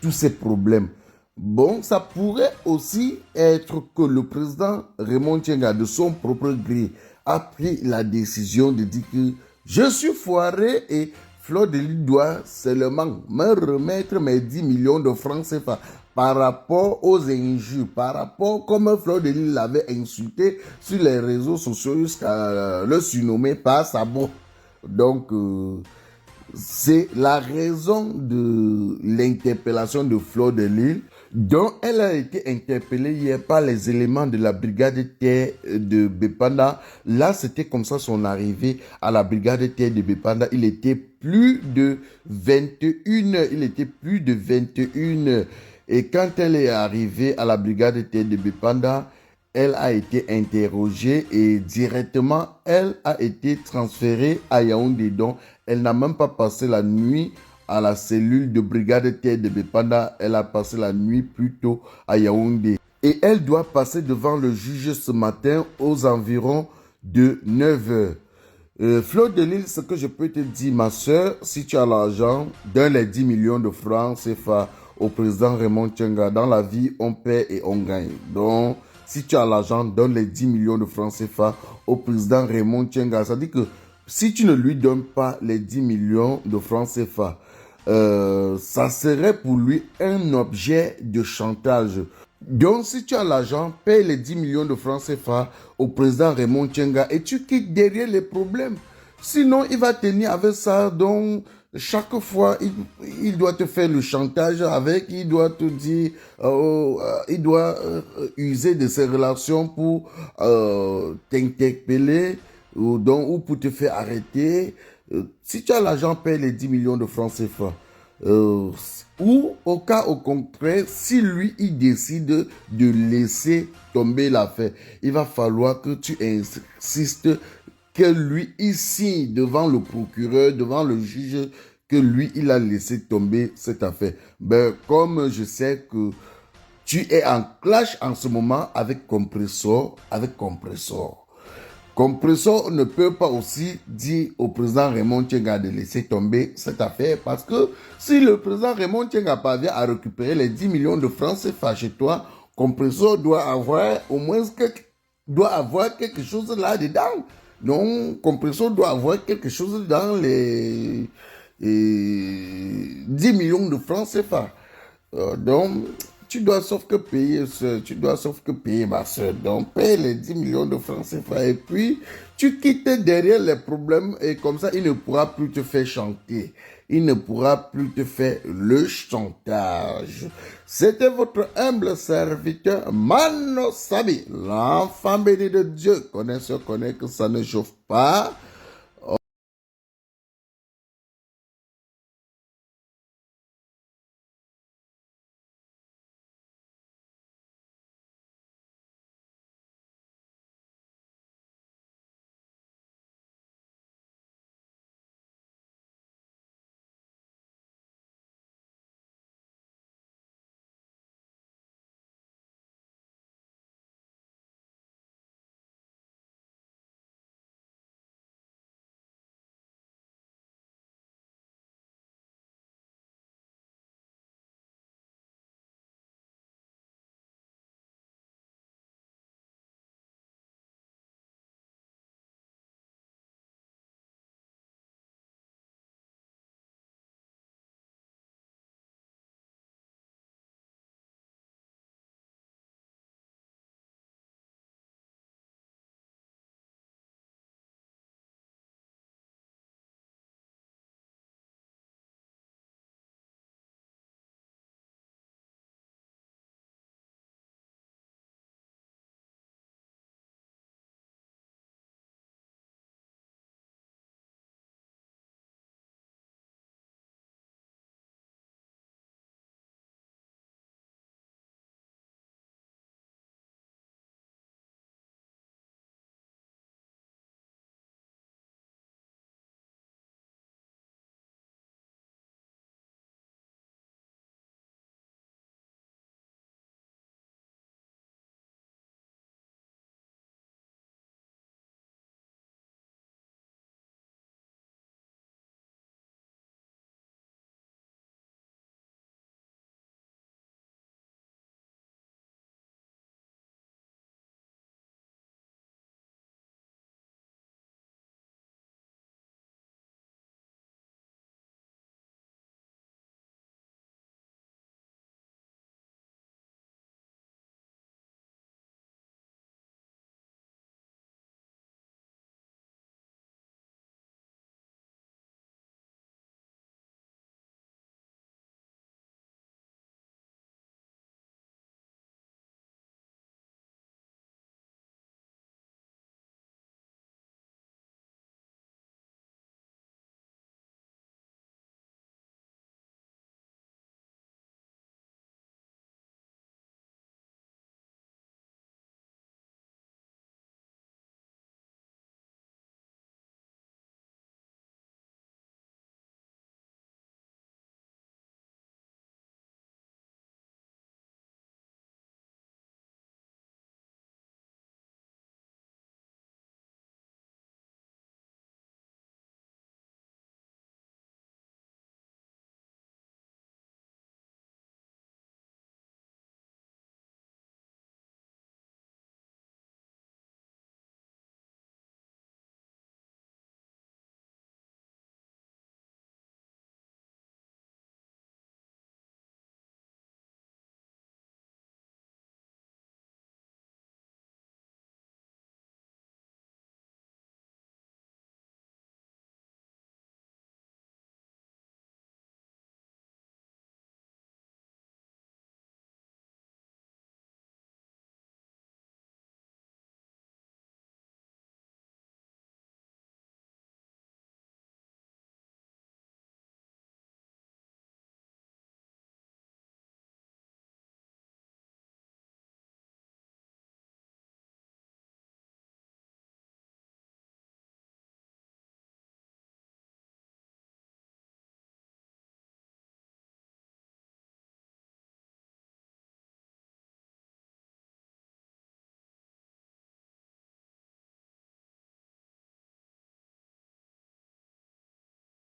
tous ces problèmes. Bon, ça pourrait aussi être que le président Raymond Tchenga, de son propre gré, a pris la décision de dire que je suis foiré et Fleur de Lys doit seulement me remettre mes 10 millions de francs CFA par rapport aux injures, par rapport comme Fleur de Lys l'avait insulté sur les réseaux sociaux jusqu'à le surnommer par Sabot. Donc, c'est la raison de l'interpellation de Fleur de Lys, dont elle a été interpellée hier par les éléments de la brigade terre de Bépanda. Là, c'était comme ça son arrivée à la brigade terre de Bépanda. Il était plus de 21 heures. Il était plus de 21 heures. Et quand elle est arrivée à la brigade terre de Bépanda, elle a été interrogée et directement, elle a été transférée à Yaoundé. Donc, elle n'a même pas passé la nuit à la cellule de brigade terre de Bépanda. Elle a passé la nuit plutôt à Yaoundé. Et elle doit passer devant le juge ce matin aux environs de 9 heures. Fleur de Lys, ce que je peux te dire, ma soeur, si tu as l'argent, donne les 10 millions de francs CFA au président Raymond Tchenga. Dans la vie, on paie et on gagne. Donc, si tu as l'argent, donne les 10 millions de francs CFA au président Raymond Tchenga. Ça dit que si tu ne lui donnes pas les 10 millions de francs CFA, ça serait pour lui un objet de chantage. Donc, si tu as l'argent, paye les 10 millions de francs CFA au président Raymond Tchenga et tu quittes derrière les problèmes. Sinon, il va tenir avec ça. Donc, chaque fois, il doit te faire le chantage avec, il doit te dire, il doit user de ses relations pour t'interpeller ou pour te faire arrêter. Si tu as l'argent, paye les 10 millions de francs CFA. Ou au cas au contraire, si lui, il décide de laisser tomber l'affaire, il va falloir que tu insistes que lui, il signe devant le procureur, devant le juge, que lui, il a laissé tomber cette affaire. Ben, comme je sais que tu es en clash en ce moment avec Compressor, Compressor ne peut pas aussi dire au président Raymond Tchenga de laisser tomber cette affaire parce que si le président Raymond Tchenga parvient à récupérer les 10 millions de francs CFA chez toi, Compressor doit avoir au moins quelque chose là-dedans. Donc, Compressor doit avoir quelque chose dans les 10 millions de francs CFA. Donc, tu dois sauf que payer, ma soeur. Donc, paye les 10 millions de francs CFA et puis tu quittes derrière les problèmes et comme ça, il ne pourra plus te faire chanter. Il ne pourra plus te faire le chantage. C'était votre humble serviteur, Mano Sabi, l'enfant béni de Dieu. Connaisseur connaît que ça ne chauffe pas.